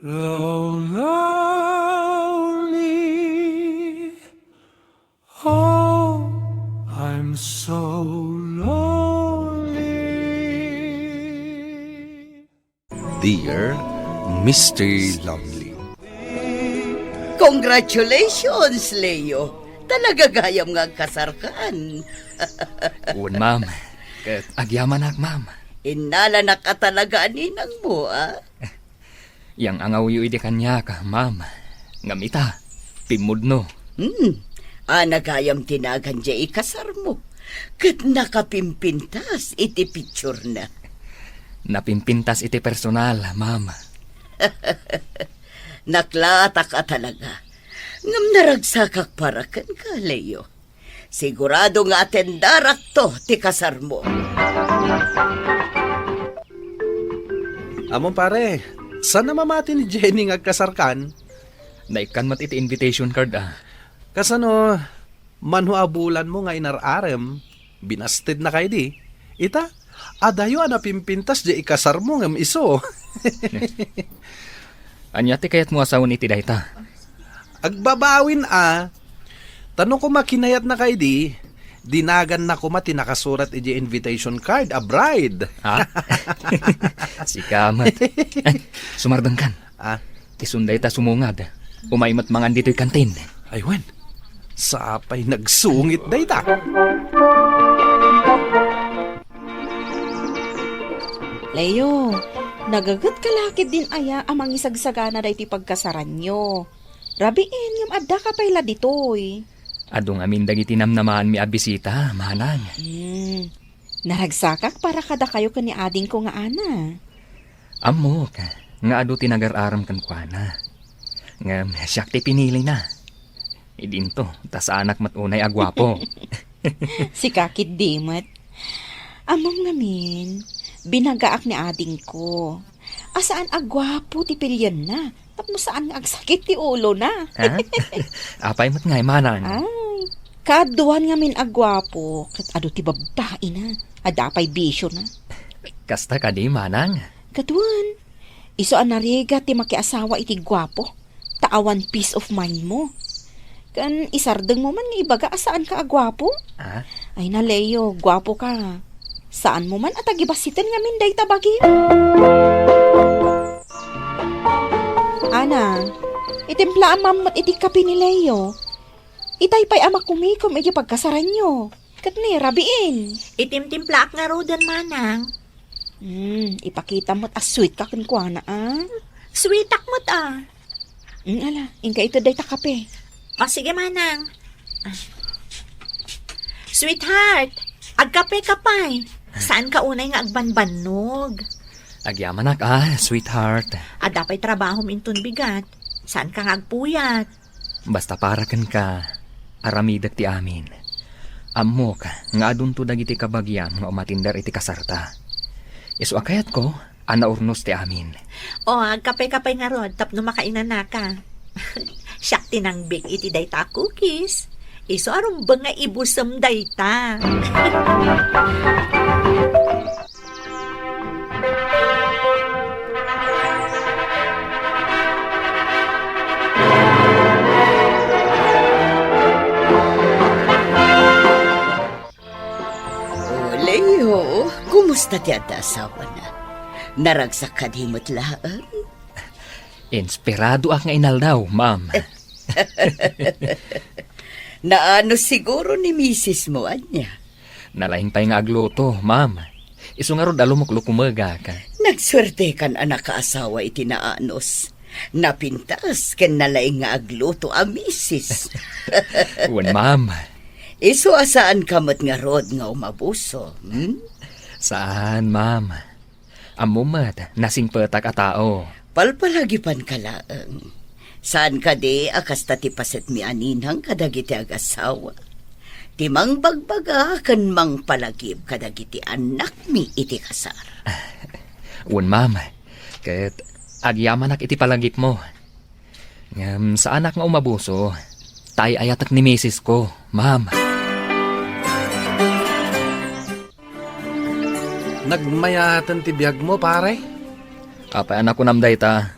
Lonely, oh, I'm so lonely. Dear Mr. Lovely. Congratulations, Leo. Talaga gayam nga kasarkan. Un, ma'am. Kat agyaman ak, ma'am. Inalanak ka talaga aninang mo, ah? Yang angaw yu ide kanya ka, ma'am. Ngamita, pimudno. Nagayam tinagan dya ikasar mo. Kat nakapimpintas iti picture na. Napimpintas iti personal, ma'am. Naklata ka talaga. Ngam naragsakak parakan ka, Leo. Sigurado nga atendarak to ti kasar mo. Amon pare, saan na mamati ni Jenny ngagkasarkan? Naikan mat iti invitation card, ah. Kasano, manhuabulan mo nga inararem, binasted na kay di. Ita, adayo napimpintas di ikasar mo ngam iso. Anyati kayat mo asawan iti dayta. Agbabawin tanong ko makinayat na kay di, dinagan na ko mati nakasurat iti invitation card, a bride. Ha? Si kamat. Ay, sumardang kan. Tisunday ta sumungad. Umaymat mangan dito'y kantin. Ay, wen, sapay nagsungit dayta. Leo, nagagat kalakid din aya amang isagsagana da iti pagkasaran nyo. Rabiin yung adda ka payla ditoy. Adong amin dagiti namnamaan mi abisita, manang. Naragsakak para kada kayo kani ading ko nga ana. Amok, nga ado tinagar-aram kan kuana. Nga siyak ti pinili na. Idinto, tas anak matunay agwapo. Si kakit dimat. Among ngamin, binagaak ni ading ko. Asaan agwapo ti pilyan na. Tapos saan nga agsakit ti ulo na. Ha? Apay mat ngay, manang. Ay, kaduan nga min agwapo. Kat ado ti babae na. Adapay bisyo na. Kasta ka di, manang. Kaduan, iso anariga ti makiasawa iti gwapo. Taawan peace of mind mo. Kan isardeng mo man nga ibaga asaan ka agwapo? Ha? Ay na Leo, gwapo ka. Saan mo man at agibasitan nga min day tabagi? Ana, itimpla amam at iti kapi ni Leo. Itay pa'y ama kumikom iti pagkasaran nyo. Kat ni, rabiin. Itimtimplaak nga rodan, manang. Ipakita mo't sweet ka kunkwana, ah. Sweetak mo't, Ala, inka ito day takape. O, sige, manang. Sweetheart, agkape ka pa'y. Saan ka unay nga agbanbanog? Agyaman ak, sweetheart. Adapay trabaho minton bigat. Saan ka nga agpuyat? Basta para kan ka, aramidak ti amin. Amok, nga adunto dagiti kabagyan nga umatindar iti kasarta. Isu akayat ko, urnos ti amin. O, agkape-kape nga rod, tapno makainan na ka. Siyak tinangbik iti dayta cookies. Iso arum ba nga ibusam dayta? Leo, kumusta ti adda asawa na? Naragsak ka di mo't laan? Inspirado ak nga inal daw, ma'am. Naano siguro ni misis mo, anya? Nalaing pa'y nga agluto, ma'am. Isu nga rod alumuklo kumaga ka. Nagswerte kan anak kaasawa iti naanos. Napintas ken nalaing nga agluto a misis. Uwan, ma'am. Isu asaan kamot nga rod nga umabuso, Saan, ma'am? Amumat, nasing petak a tao. Palpalagipan ka laang. Saan ka di akas tatipaset mi aninang kadagiti agasawa. Timang bagbaga kan mang palagib kadagiti anak mi iti kasar. Uwan, ma'am. Kat agyaman ak iti palagip mo. Ngam sa anak nga umabuso, tay ayatak ni misis ko, ma'am. Nagmayatan ti biyag mo, pare? Apay anak ko namday ta.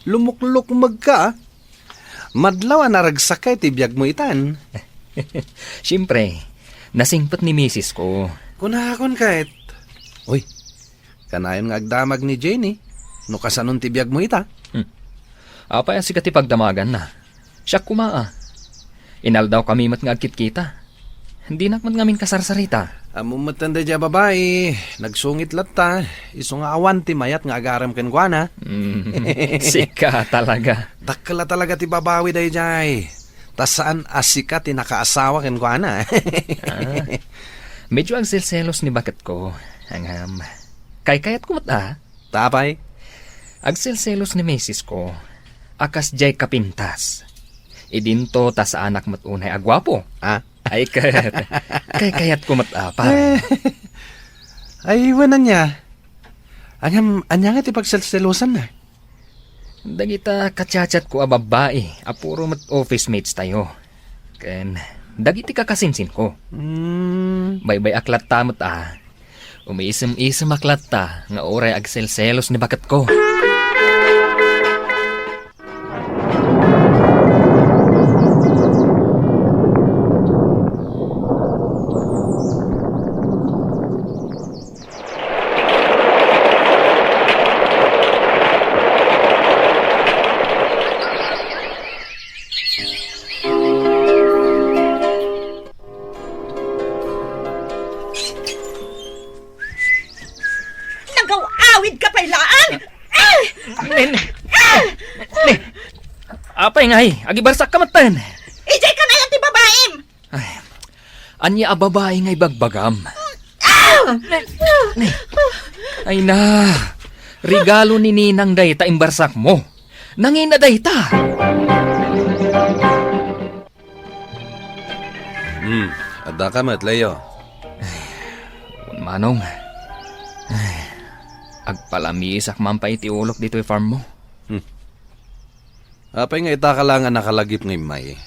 Lumukluk magka. Madlaw naragsakay ti biyag mo itan. Siyempre, nasingpot ni misis ko. Kunakon kahit. Uy, kanayon nga agdamag ni Jenny. No kasanon ti biyag mo ita. Apay ang sikat ipagdamagan na. Siya kumaa. Inal daw kami mat nga agkit kita. Hindi nakmat ngamin kasarsarita. Amo matanda dya babae. Nagsungit latta. Iso nga awan ti mayat nga agaram ken guana. Sika talaga. Dakla talaga ti babawi day jay. Tas saan asika ti nakaasawa ken guana. Medyo ang silselos ni bakat ko. Ang kayat ko mata. Tapay. Ang silselos ni misis ko. Akas jay kapintas. Idinto ta sa anak mat unay agwapo. Ah? Ay kayat ko mata pa. Ay, wanan niya. Anya nga ti pagselselosan na. Dagita katsatsyat ko a babae. Apuro mat office mates tayo. Ken dagiti kakasinsin ko. Baybay aklat ta mata. Umiisem-isem aklat ta nga oray agselselos ni bakat ko. Nagaw-awid ka pailaan! Apay ngay, agibarsak ka matan. Ijay ka na yan ti babaem! Anya a babae ngay bagbagam. Ay na, regalo ni Ninang dayta imbarsak mo. Nangina dayta. Adda ka mat, Leo. Manong, agpalamisak mampay ti ulok dito farm mo. Apay nga ita ka lang nga nakalagip ng may.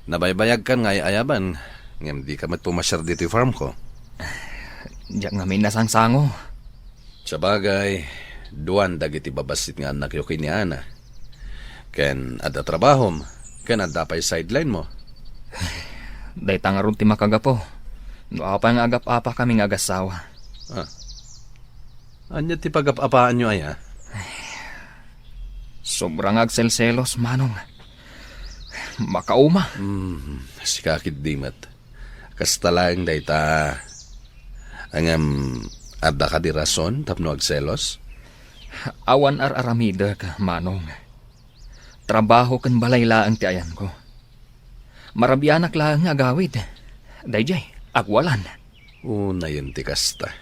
Nabaybayag kan nga ayaban. Ngam di ka mat pumasyar dito yung farm ko. Diyak nga may nasangsango. Sa bagay, duwan dagiti babasit nga anak yung kiniana. Ken ada trabahom, ken ada pa'y sideline mo. Dayta nga ron ti makagapo. No apa nga agap-apa kaming agasawa. Anya ti pagapapaan nyo ay ha? Sobrang agselselos, Manong. Makauma. Si kakit dimat. Kastalang dayta. Angam, ada ka di rason tapno agselos? Awan aramida ka, Manong. Trabaho kan balaylaan ti ayan ko. Marabianak lang nga agawid. Dayjay, agwalan. Una yun ti kasta.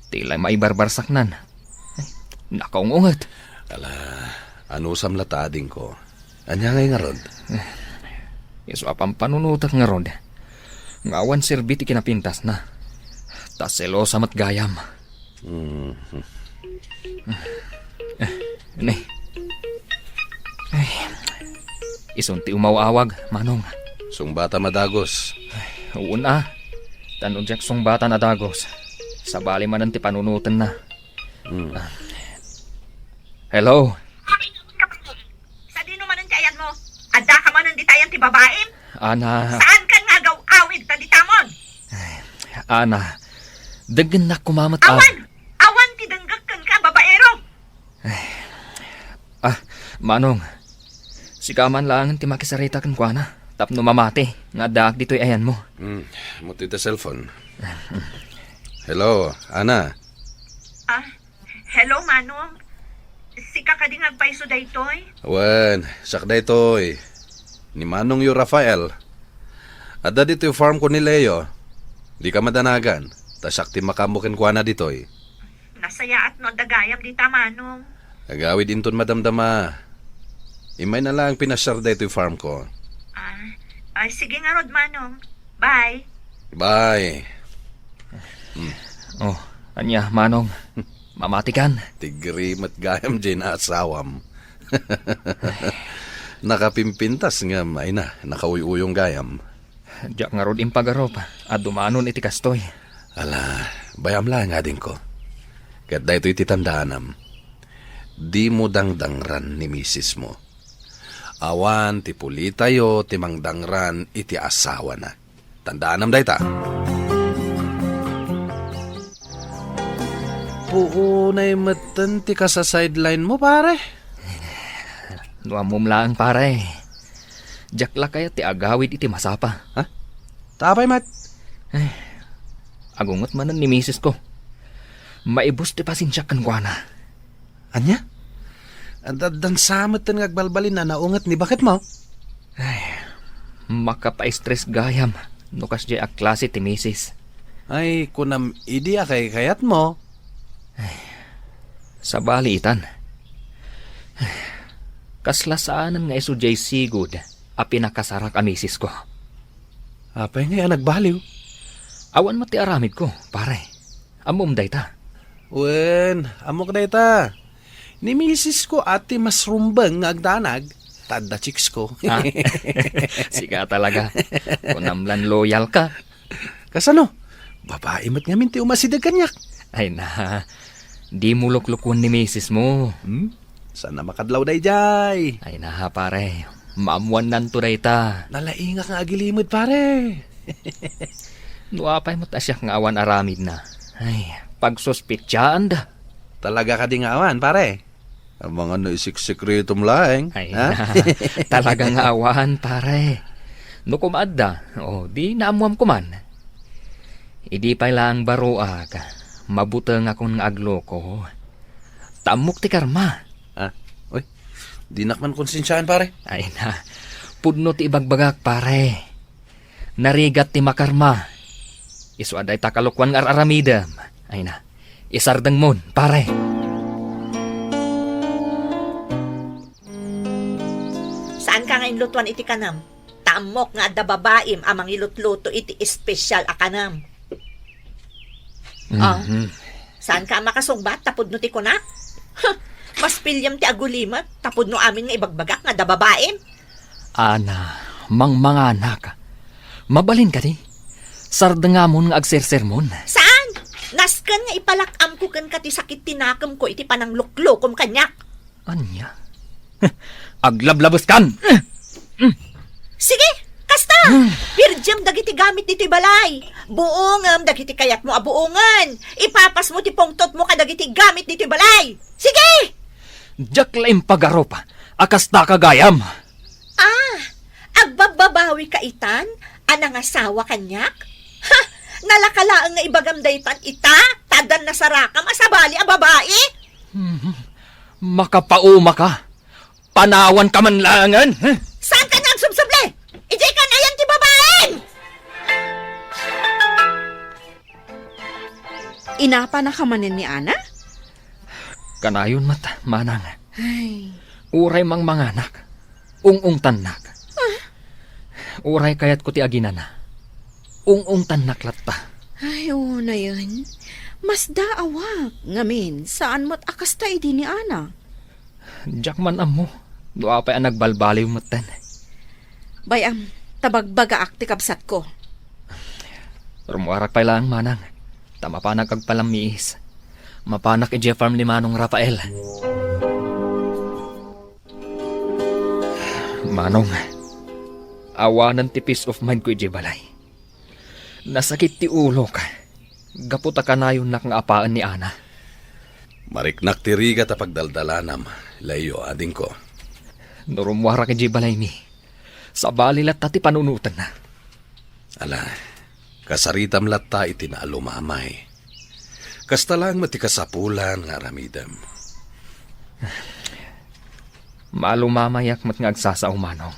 Tila maibarbarsak nan. Nakaungungat. Ala, ano samlatading ko? Anya ngay nga rod? Yeso apang panunutak nga rod. Ngawan sirbiti kinapintas na. Tas selosa mat gayam. Nay. Ay. Isunti umawawag, Manong. Sung bata madagos. Una. Tanudyak sung bata na dagos. Sa bali man ti panunutan na. Hello? Sa di naman ang tiyan mo, ada ka man ang ditayan ti babaem? Ana, Saan ka nga gaw-awid ta ditamon? Ana. Dagan na kumamat Awan! Awan ti danggak ka babaero! Manong. Sikaman lang ti makisarita kan kwa na. Tapno mamate. Nga daak dito'y ayan mo. Muti ta cellphone. Hello, Ana. Hello, Manong. Sika ka din agpaiso daytoy? Awan, sakda ito'y. Ni Manong yu Rafael. Ada dito yung farm ko ni Leo. Di ka madanagan. Tasakti makamukin kwa na dito'y. Nasaya at no dagayam dita, Manong. Agawid inton madamdama. Imay na lang pinasyar dito yung farm ko. Sige nga, Rod, Manong. Bye. Bye. Oh, anya, Manong. Mamatikan. Tigri mat gayam dyan na asawam. Nakapimpintas nga may na, nakauy-uyong gayam. Diyak nga rod impagarop. At dumanon iti kastoy. Ala, bayam lang nga din ko. Kat dahito iti tandaanam, di mo dangdangran ni misis mo. Awan ti puli tayo ti mangdangran iti asawa na. Tandaanam dayta. Puunay matan ti ka sa sideline mo, pare. Nuamom lang, pare. Jakla kaya ti agawid iti masapa. Ha? Tapay, Mat. Agungot manan ni misis ko. Maibus ti pasensya kan kwa na. Anya? Dan samot ten ngagbalbalin na naungat ni bakit mo? Makapa-stress gayam. Nukas di a klase ti misis. Ay, kunam idi kay kayat mo. Sa balitan. Kaslasaanan nga iso jay sigud a pinakasarak a misis ko. Apay nga nagbaliw. Awan mati aramid ko, pare. Amom dayta. Wen, amok na ita. Ni misis ko ati mas rumbang nga agdanag. Tanda chicks ko. Ha? Siga talaga. Kunamlan loyal ka. Kasano? Babae mat nga minti umasidag kanyak. Ay na, di mo luklukon ni misis mo. Sana makadlaw day jay. Ay na, pare. Maamuan nanto dayta. Nalaingak nga agilimod pare. Nuapay mo tasyak nga awan aramid na. Ay, pagsuspitsaan da. Talaga ka di nga awan pare. Ang mga naisik-sikretom laeng. Ay ha? na, talaga nga awan, pare. No kumaadda, di naamuam kuman. Idi pa lang baroag, mabutang akong aglo ko. Tamok ti karma. Uy, di nakman konsensyahan pare. Ay na, pudno ti ibagbagak, pare. Narigat ti makarma. Isu aday takalukwan nga aramidam. Ay na, isardang mon, pare. Saan ka nga inlutuan iti kanam? Tamok nga adda babaim amang ilutluto iti espesyal a kanam. Mhm. Saan ka makasungbat tapod no ti kunak? Mas pilyam ti agulimat tapod no amin nga ibagbagak nga adda babaim. Ana, mangmanganak. Mabalin ka di. Sardangamon nga agsersermon. Saan? Naskan nga ipalakam ko kan kati sakit tinakam ko iti panangluklukom kanyak. Anya? Aglablabos kan! Sige, kasta! Pirjam dagiti gamit diti balay. Buongam dagiti kayat mo abuongan. Ipapas mo ti pongtot mo kadagiti gamit diti balay. Sige! Jaklaim pagaropa. Akasta kagayam. Agbababawi ka itan? Anang asawa kanyak? Ha! Nalakalaang nga ibagam daytan ita? Tadan na sarakam asabali a babae? Makapauma ka. Panawan ka man langan. Saan ka nagsubsuble? Ijay ka na yan ti babaeng! Inapa na ka manin ni Ana? Kanayon mata, manang. Ay, Uray mang manganak. Ung-ung tanak. Uray kayat ko ti aginana. Ung-ung tanak latta. ay, oo na yun. Mas daawak. Ngamin, saan mo't akasta idi ni Ana? Diyak man amo. Doa pa'y nagbalbaliw matan. Bayam, tabagbaga akti kabsat ko. Rumuarak pa'y lang, manang. Tama pa nagkagpalamiis. Mapanak i Farm Limanong Rafael. Manong, awanan ti peace of mind ko i balay. Nasakit ti ulo ka. Gaputa ka na yun nga apaan ni Ana. Mariknak tiriga ta pagdaldalanam. Layo ading ko. Nurumwara ka balay mi. Sa balilat tati panunutan na. Ala, kasaritam latta iti na alumamay. Kasta lang mati kasapulan nga ramidam. Maalumamayak mat nga agsasaw manong.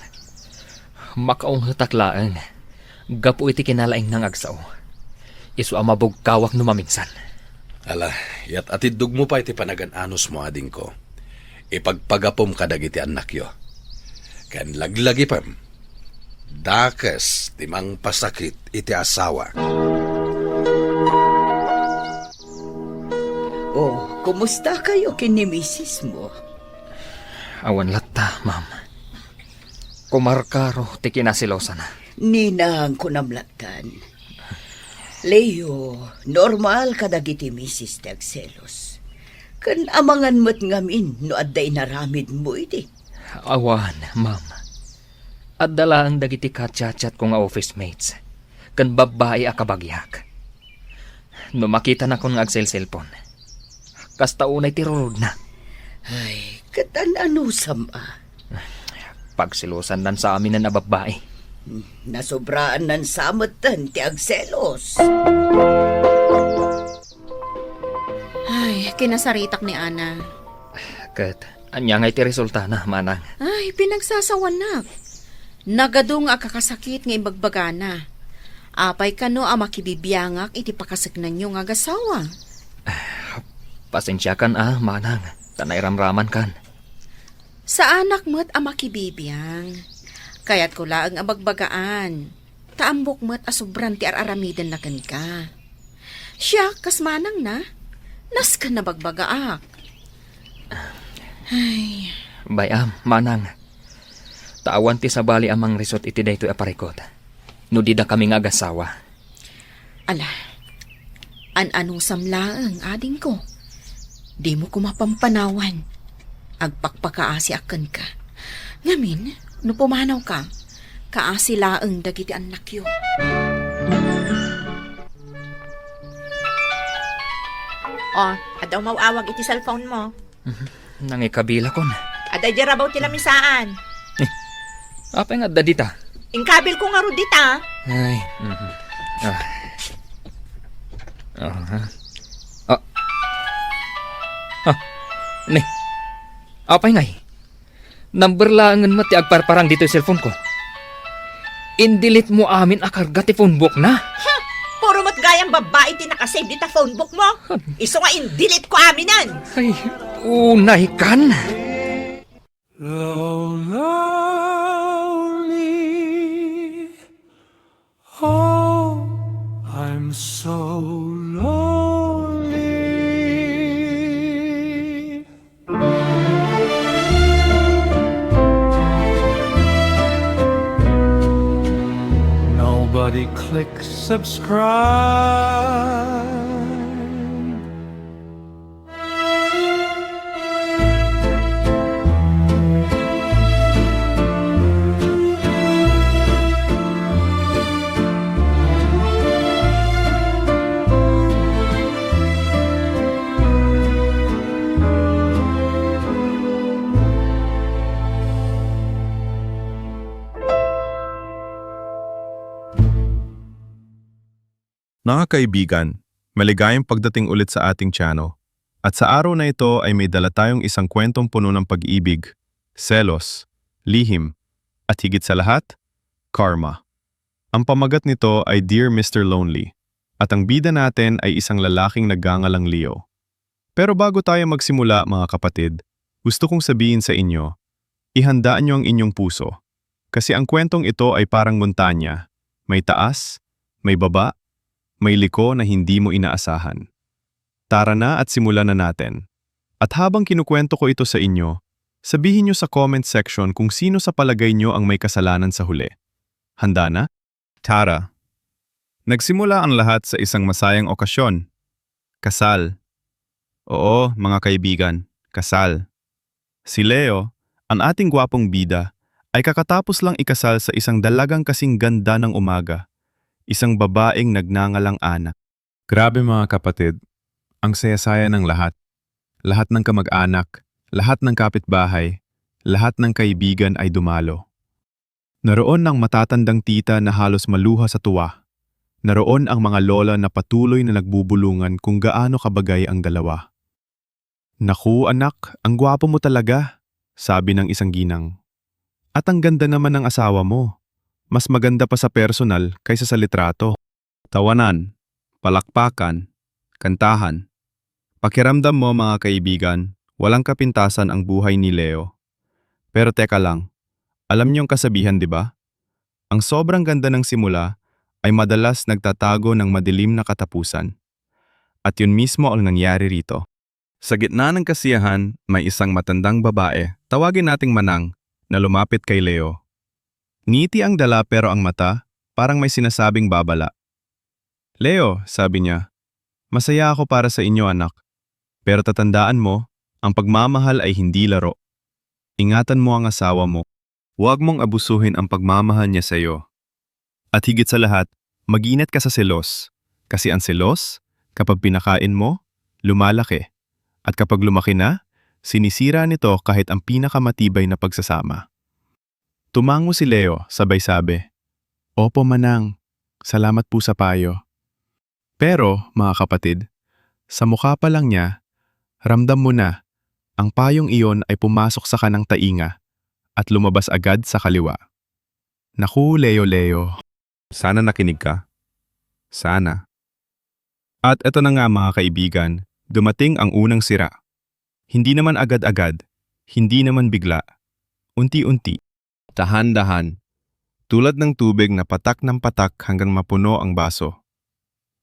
Makaong hataklaan. Gapu iti kinalaing ng agsaw. Isu amabugkawak numaminsan. Ala, yat atidug mo pa iti panagan-anos mo ading ko. Ipagpagapom kadag iti anak yo. Kan laglagi pam. Dakas timang pasakit iti asawa. Oh, kumusta kayo kini misis mo? Awan latta, ma'am. Kumarkaro ti kinasilosa na. Ninang kunamlatan. Leo, normal kadagiti misis ti agselos. Kan amangan mo't ngamin no adday naramid mo iti. Awan, ma'am. At dala ang dagiti kachat-chat ko nga office mates. Kan babae a kabagyak. No makita na ko nga agsel-cellphone. Kasta unay tirurod na. Ay, katan ano sama. Pagsilusan nan sa amin na babae. Nasobraan nan samatan ti agselos. Ay, kinasaritak ni Ana. Kat, anya nga iti resulta na, manang. Ay, pinagsasawan na. Nagadong akakasakit nga imbagbaga na. Apay kano a makibibiyangak iti pakasaknan nyo nga gasawa. Pasensya kan manang. Tanay ramraman kan. Sa anak mo't a makibibiyang. Kaya't ko laang abagbagaan. Taambok mo't asubran ti araramidan na kan ka. Siya, kasmanang na. Nas ka na bagbagaak. Ay, Bayam, manang. Taawan ti sabali amang resort iti daytoy aparikot. No di da kami nga agasawa. ala. An-anong samlaang ading ko. Di mo ko mapampanawan. Agpakpakaasi akan ka. Ngamin, no pumanaw ka, kaasi laang dagiti anak yo. Oh, adaw mawawag iti cellphone mo. Nangikabila kon. Aday jarabaw ti lamisaan. Apay nga dadita. Ingkabil ko nga rudita. Ay. Ah. Ah. Ni. Apay ngay. Number langan mo ti agparparang dito yung cellphone ko. Indilit mo amin akarga ti phone book na. Puro mo't gayang babae ti nakasave dita phone book mo. Iso nga in-delete ko aminan. Ay, unay kan. Lonely. Oh, I'm so lonely. Nobody clicks subscribe. Mga kaibigan, maligayang pagdating ulit sa ating channel. At sa araw na ito ay may dala tayong isang kwentong puno ng pag-ibig, selos, lihim, at higit sa lahat, karma. Ang pamagat nito ay Dear Mr. Lonely, at ang bida natin ay isang lalaking nagngangalang Leo. Pero bago tayo magsimula mga kapatid, gusto kong sabihin sa inyo, ihandaan niyo ang inyong puso. Kasi ang kwentong ito ay parang montanya, may taas, may baba, may liko na hindi mo inaasahan. Tara na at simulan na natin. At habang kinukwento ko ito sa inyo, sabihin nyo sa comment section kung sino sa palagay nyo ang may kasalanan sa huli. Handa na? Tara. Nagsimula ang lahat sa isang masayang okasyon. Kasal. Oo, mga kaibigan, kasal. Si Leo, ang ating gwapong bida, ay kakatapos lang ikasal sa isang dalagang kasing ganda ng umaga. Isang babaeng nagngangalang Ana. Grabe mga kapatid, ang saya-saya ng lahat. Lahat ng kamag-anak, lahat ng kapitbahay, lahat ng kaibigan ay dumalo. Naroon ang matatandang tita na halos maluha sa tuwa. Naroon ang mga lola na patuloy na nagbubulungan kung gaano kabagay ang dalawa. Naku anak, ang gwapo mo talaga, sabi ng isang ginang. At ang ganda naman ng asawa mo. Mas maganda pa sa personal kaysa sa litrato. Tawanan, palakpakan, kantahan. Pakiramdam mo mga kaibigan, walang kapintasan ang buhay ni Leo. Pero teka lang, alam niyong kasabihan di ba? Ang sobrang ganda ng simula ay madalas nagtatago ng madilim na katapusan. At yun mismo ang nangyari rito. Sa gitna ng kasiyahan, may isang matandang babae, tawagin nating Manang, na lumapit kay Leo. Ngiti ang dala pero ang mata, parang may sinasabing babala. Leo, sabi niya, masaya ako para sa inyo anak. Pero tatandaan mo, ang pagmamahal ay hindi laro. Ingatan mo ang asawa mo. Huwag mong abusuhin ang pagmamahal niya sa iyo. At higit sa lahat, mag-ingat ka sa selos. Kasi ang selos, kapag pinakain mo, lumalaki. At kapag lumaki na, sinisira nito kahit ang pinakamatibay na pagsasama. Tumango si Leo, sabay sabi, "Opo manang, salamat po sa payo." Pero, mga kapatid, sa mukha pa lang niya, ramdam mo na, ang payong iyon ay pumasok sa kanang tainga at lumabas agad sa kaliwa. Naku, Leo. Sana nakinig ka. Sana. At eto na nga mga kaibigan, dumating ang unang sira. Hindi naman agad-agad, hindi naman bigla. Unti-unti. Dahan-dahan. Tulad ng tubig na patak ng patak hanggang mapuno ang baso.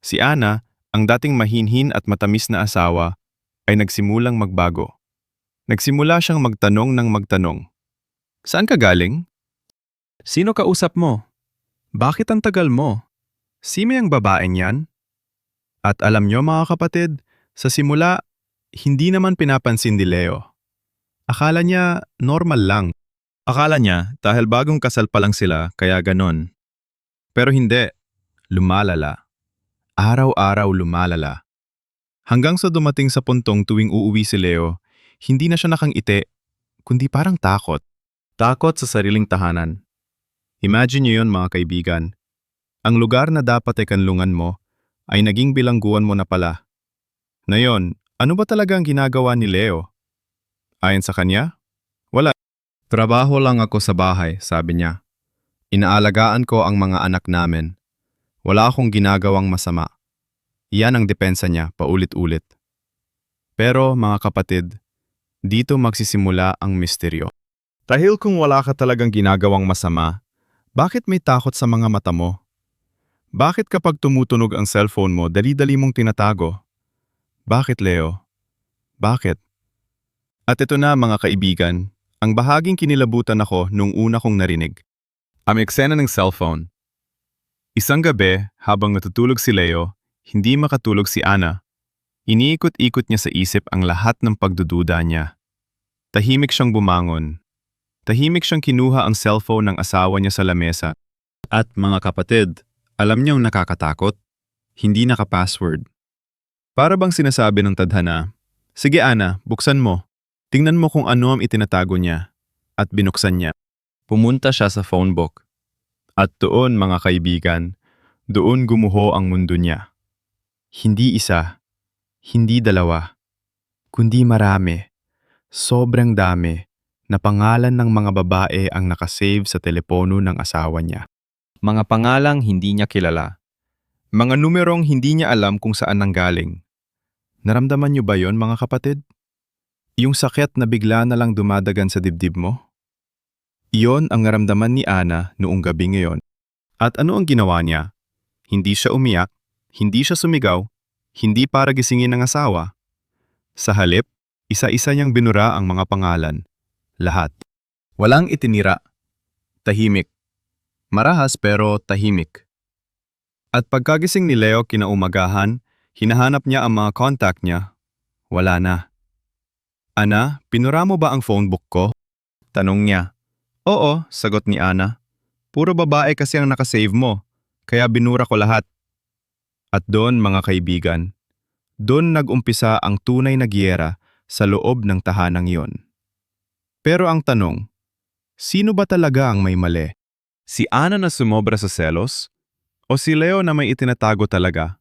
Si Ana, ang dating mahinhin at matamis na asawa, ay nagsimulang magbago. Nagsimula siyang magtanong ng magtanong. Saan ka galing? Sino kausap mo? Bakit ang tagal mo? Sino yung babaeng yan? At alam nyo mga kapatid, sa simula, hindi naman pinapansin ni Leo. Akala niya normal lang. Akala niya dahil bagong kasal pa lang sila kaya ganon. Pero hindi, lumalala. Araw-araw lumalala. Hanggang sa dumating sa puntong tuwing uuwi si Leo, hindi na siya nakangiti, kundi parang takot. Takot sa sariling tahanan. Imagine niyo yun mga kaibigan. Ang lugar na dapat ay kanlungan mo, ay naging bilangguan mo na pala. Ngayon, ano ba talaga ang ginagawa ni Leo? Ayon sa kanya? Wala. Trabaho lang ako sa bahay, sabi niya. Inaalagaan ko ang mga anak namin. Wala akong ginagawang masama. Iyan ang depensa niya, paulit-ulit. Pero mga kapatid, dito magsisimula ang misteryo. Dahil kung wala ka talagang ginagawang masama, bakit may takot sa mga mata mo? Bakit kapag tumutunog ang cellphone mo, dali-dali mong tinatago? Bakit, Leo? Bakit? At ito na mga kaibigan, ang bahaging kinilabutan ako nung una kong narinig. Ang eksena ng cellphone. Isang gabi, habang natutulog si Leo, hindi makatulog si Ana. Iniikot-ikot niya sa isip ang lahat ng pagdududa niya. Tahimik siyang bumangon. Tahimik siyang kinuha ang cellphone ng asawa niya sa lamesa. At mga kapatid, alam niyong nakakatakot? Hindi naka-password. Para bang sinasabi ng tadhana, "Sige Ana, buksan mo. Tingnan mo kung ano ang itinatago niya." At binuksan niya. Pumunta siya sa phonebook. At doon mga kaibigan, doon gumuho ang mundo niya. Hindi isa, hindi dalawa, kundi marami, sobrang dami, na pangalan ng mga babae ang nakasave sa telepono ng asawa niya. Mga pangalang hindi niya kilala. Mga numerong hindi niya alam kung saan nanggaling. Naramdaman niyo ba yon mga kapatid? Yung sakit na bigla na lang dumadagan sa dibdib mo? Iyon ang naramdaman ni Ana noong gabi ngayon. At ano ang ginawa niya? Hindi siya umiyak, hindi siya sumigaw, hindi para gisingin ng asawa. Sa halip, isa-isa niyang binura ang mga pangalan. Lahat. Walang itinira. Tahimik. Marahas pero tahimik. At pagkagising ni Leo kinaumagahan, hinahanap niya ang mga contact niya. Wala na. Ana, pinura mo ba ang phonebook ko? Tanong niya. Oo, sagot ni Ana. Puro babae kasi ang nakasave mo, kaya binura ko lahat. At doon mga kaibigan, doon nag-umpisa ang tunay na giyera sa loob ng tahanang iyon. Pero ang tanong, sino ba talaga ang may mali? Si Ana na sumobra sa selos? O si Leo na may itinatago talaga?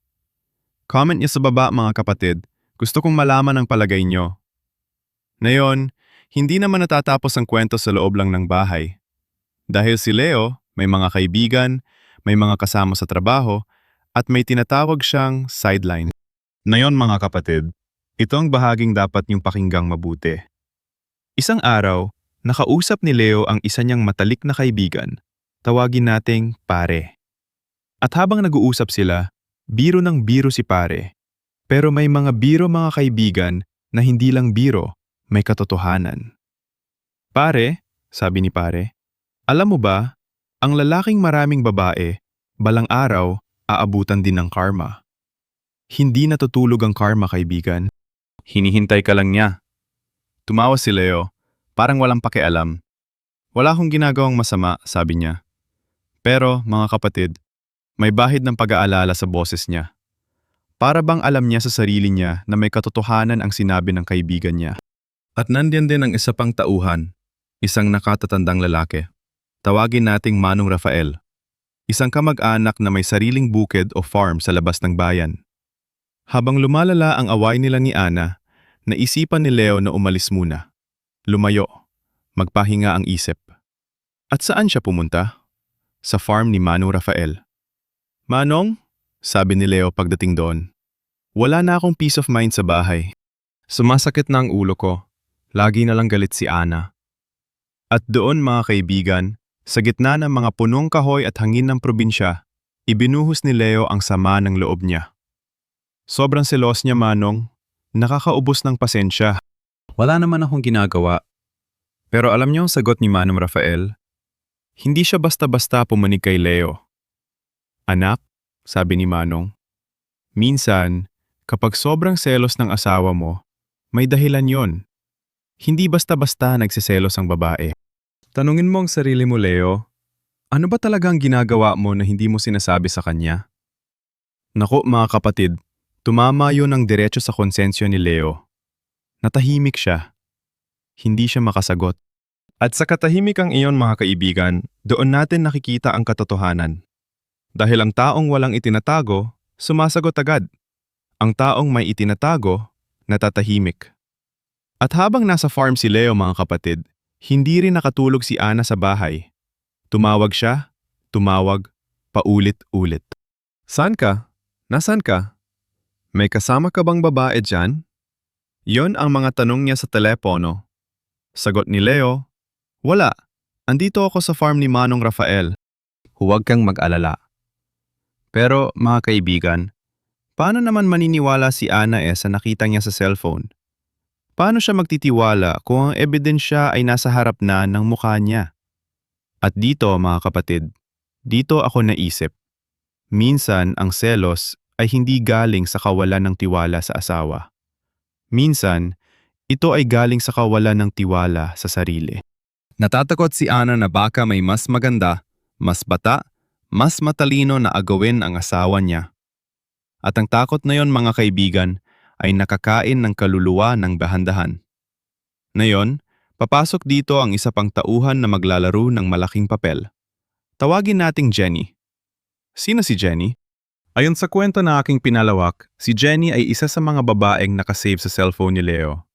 Comment niyo sa baba mga kapatid, gusto kong malaman ang palagay niyo. Ngayon, hindi naman natatapos ang kwento sa loob lang ng bahay. Dahil si Leo, may mga kaibigan, may mga kasama sa trabaho, at may tinatawag siyang sideline. Ngayon mga kapatid, ito ang bahaging dapat niyong pakinggang mabuti. Isang araw, nakausap ni Leo ang isa niyang matalik na kaibigan, tawagin nating pare. At habang nag-uusap sila, biro ng biro si pare. Pero may mga biro mga kaibigan na hindi lang biro, may katotohanan. Pare, sabi ni pare, alam mo ba, ang lalaking maraming babae, balang araw, aabutan din ng karma. Hindi natutulog ang karma, kaibigan. Hinihintay ka lang niya. Tumawa si Leo, parang walang pakialam. Wala akong ginagawang masama, sabi niya. Pero, mga kapatid, may bahid ng pag-aalala sa boses niya. Para bang alam niya sa sarili niya na may katotohanan ang sinabi ng kaibigan niya. At nandiyan din ang isa pang tauhan, isang nakatatandang lalaki. Tawagin nating Manong Rafael. Isang kamag-anak na may sariling bukid o farm sa labas ng bayan. Habang lumalala ang away nila ni Ana, naisipan ni Leo na umalis muna. Lumayo, magpahinga ang isip. At saan siya pumunta? Sa farm ni Manong Rafael. Manong, sabi ni Leo pagdating doon, wala na akong peace of mind sa bahay. Sumasakit na ang ulo ko. Lagi na lang galit si Ana. At doon mga kaibigan, sa gitna ng mga punong kahoy at hangin ng probinsya, ibinuhos ni Leo ang sama ng loob niya. Sobrang selos niya, Manong. Nakakaubos ng pasensya. Wala naman akong ginagawa. Pero alam niyo ang sagot ni Manong Rafael? Hindi siya basta-basta pumanig kay Leo. Anak, sabi ni Manong, minsan, kapag sobrang selos ng asawa mo, may dahilan yon. Hindi basta-basta nagsiselos ang babae. Tanungin mo ang sarili mo, Leo. Ano ba talagang ginagawa mo na hindi mo sinasabi sa kanya? Naku, mga kapatid, tumama yun ang diretso sa konsensyo ni Leo. Natahimik siya. Hindi siya makasagot. At sa katahimik ang iyon, mga kaibigan, doon natin nakikita ang katotohanan. Dahil ang taong walang itinatago, sumasagot agad. Ang taong may itinatago, natatahimik. At habang nasa farm si Leo, mga kapatid, hindi rin nakatulog si Ana sa bahay. Tumawag siya, tumawag, paulit-ulit. Saan ka? Nasaan ka? May kasama ka bang babae dyan? Yon ang mga tanong niya sa telepono. Sagot ni Leo, wala. Andito ako sa farm ni Manong Rafael. Huwag kang mag-alala. Pero mga kaibigan, paano naman maniniwala si Ana sa nakita niya sa cellphone? Paano siya magtitiwala kung ang ebidensya ay nasa harap na ng mukha niya? At dito mga kapatid, dito ako naisip. Minsan ang selos ay hindi galing sa kawalan ng tiwala sa asawa. Minsan, ito ay galing sa kawalan ng tiwala sa sarili. Natatakot si Ana na baka may mas maganda, mas bata, mas matalino na agawin ang asawa niya. At ang takot na yon, mga kaibigan, ay nakakain ng kaluluwa ng dahan-dahan. Ngayon, papasok dito ang isa pang tauhan na maglalaro ng malaking papel. Tawagin nating Jenny. Sino si Jenny? Ayon sa kwento na aking pinalawak, si Jenny ay isa sa mga babaeng nakasave sa cellphone ni Leo.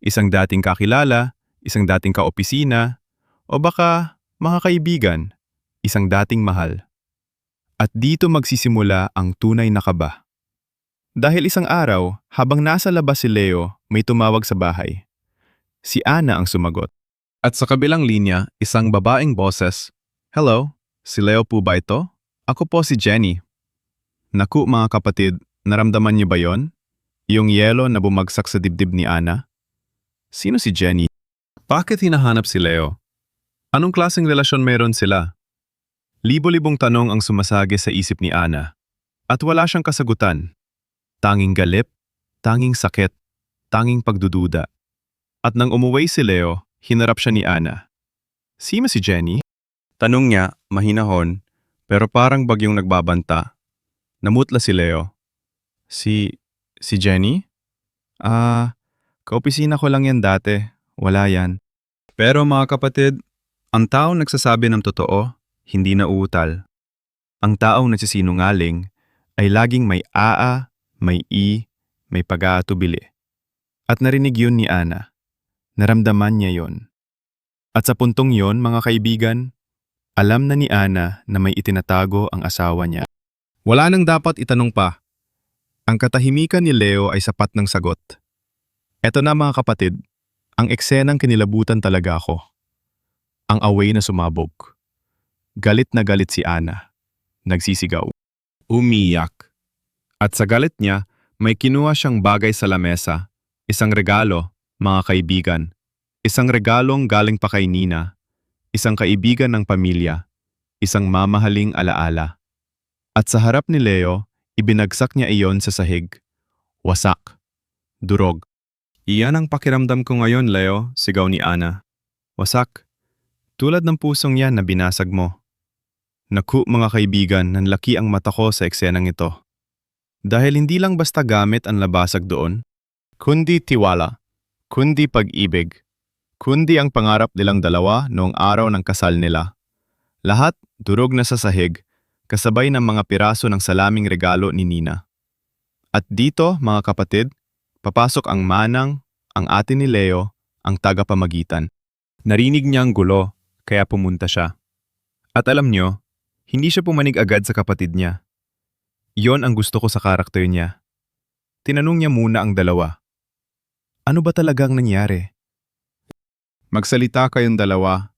Isang dating kakilala, isang dating kaopisina, o baka, mga kaibigan, isang dating mahal. At dito magsisimula ang tunay na kaba. Dahil isang araw, habang nasa labas si Leo, may tumawag sa bahay. Si Ana ang sumagot. At sa kabilang linya, isang babaeng boses, hello, si Leo po ba ito? Ako po si Jenny. Naku mga kapatid, naramdaman niyo ba yon? Yung yelo na bumagsak sa dibdib ni Ana? Sino si Jenny? Bakit hinahanap si Leo? Anong klaseng relasyon meron sila? Libo-libong tanong ang sumasagi sa isip ni Ana. At wala siyang kasagutan. Tanging galip, tanging sakit, tanging pagdududa. At nang umuwi si Leo, hinarap siya ni Ana. Sino si Jenny? Tanong niya, mahinahon, pero parang bagyong nagbabanta. Namutla si Leo. Si Jenny? Kaopisina ko lang yan dati. Wala yan. Pero mga kapatid, ang taong nagsasabi ng totoo, hindi na uutal. Ang taong nagsisinungaling ay laging may may may pag-aatubili. At narinig yun ni Ana. Naramdaman niya yon. At sa puntong yon, mga kaibigan, alam na ni Ana na may itinatago ang asawa niya. Wala nang dapat itanong pa. Ang katahimikan ni Leo ay sapat ng sagot. Eto na mga kapatid, ang eksenang kinilabutan talaga ako. Ang away na sumabog. Galit na galit si Ana. Nagsisigaw. Umiyak. At sa galit niya, may kinuha siyang bagay sa lamesa. Isang regalo, mga kaibigan. Isang regalong galing pa kay Nina. Isang kaibigan ng pamilya. Isang mamahaling alaala. At sa harap ni Leo, ibinagsak niya iyon sa sahig. Wasak. Durog. Iyan ang pakiramdam ko ngayon, Leo, sigaw ni Ana. Wasak. Tulad ng pusong yan na binasag mo. Naku mga kaibigan, nanlaki ang mata ko sa eksenang ito. Dahil hindi lang basta gamit ang labasag doon, kundi tiwala, kundi pag-ibig, kundi ang pangarap nilang dalawa noong araw ng kasal nila. Lahat durog na sa sahig, kasabay ng mga piraso ng salaming regalo ni Nina. At dito, mga kapatid, papasok ang manang, ang ate ni Leo, ang tagapamagitan. Narinig niya ang gulo, kaya pumunta siya. At alam niyo, hindi siya pumanig agad sa kapatid niya. Iyon ang gusto ko sa karakter niya. Tinanong niya muna ang dalawa. Ano ba talagang nangyari? Magsalita kayong dalawa.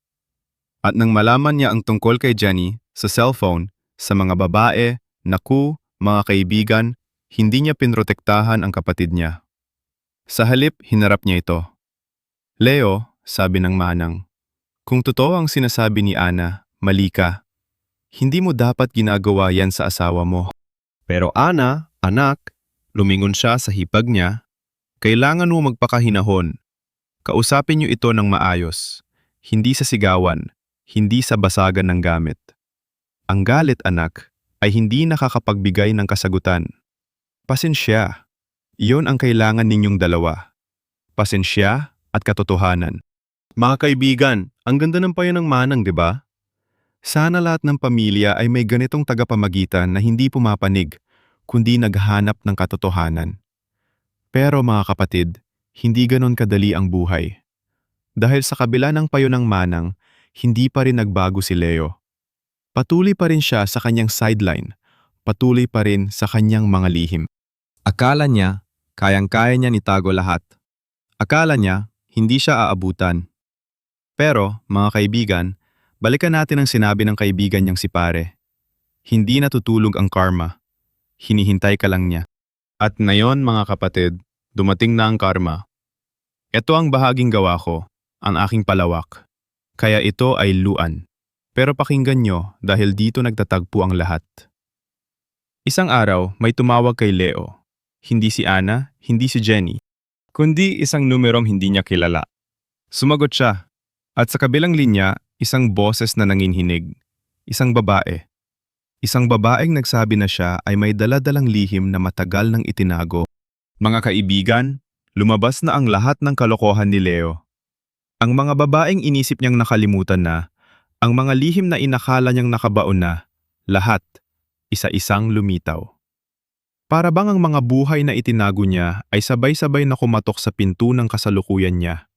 At nang malaman niya ang tungkol kay Jenny sa cellphone, sa mga babae, naku, mga kaibigan, hindi niya pinrotektahan ang kapatid niya. Sa halip, hinarap niya ito. Leo, sabi ng manang, kung totoo ang sinasabi ni Ana, mali ka. Hindi mo dapat ginagawa yan sa asawa mo. Pero Ana, anak, lumingon siya sa hipag niya. Kailangan mo magpakahinahon. Kausapin niyo ito ng maayos. Hindi sa sigawan, hindi sa basagan ng gamit. Ang galit, anak, ay hindi nakakapagbigay ng kasagutan. Pasensya. Iyon ang kailangan ninyong dalawa. Pasensya at katotohanan. Mga kaibigan, ang ganda ng payo ng manang, di ba? Sana lahat ng pamilya ay may ganitong tagapamagitan na hindi pumapanig, kundi naghahanap ng katotohanan. Pero mga kapatid, hindi ganon kadali ang buhay. Dahil sa kabila ng payo ng manang, hindi pa rin nagbago si Leo. Patuloy pa rin siya sa kanyang sideline, patuloy pa rin sa kanyang mga lihim. Akala niya, kayang-kaya niya itago lahat. Akala niya, hindi siya aabutan. Pero, mga kaibigan, balikan natin ang sinabi ng kaibigan niyang si Pare. Hindi natutulog ang karma. Hinihintay ka lang niya. At ngayon, mga kapatid, dumating na ang karma. Ito ang bahaging gawa ko, ang aking palawak. Kaya ito ay luan. Pero pakinggan nyo dahil dito nagtatagpo ang lahat. Isang araw, may tumawag kay Leo. Hindi si Ana, hindi si Jenny, kundi isang numerong hindi niya kilala. Sumagot siya. At sa kabilang linya, isang boses na nanginhinig. Isang babae. Isang babaeng nagsabi na siya ay may daladalang lihim na matagal nang itinago. Mga kaibigan, lumabas na ang lahat ng kalokohan ni Leo. Ang mga babaeng inisip niyang nakalimutan na, ang mga lihim na inakala niyang nakabaon na, lahat, isa-isang lumitaw. Para bang ang mga buhay na itinago niya ay sabay-sabay na kumatok sa pinto ng kasalukuyan niya.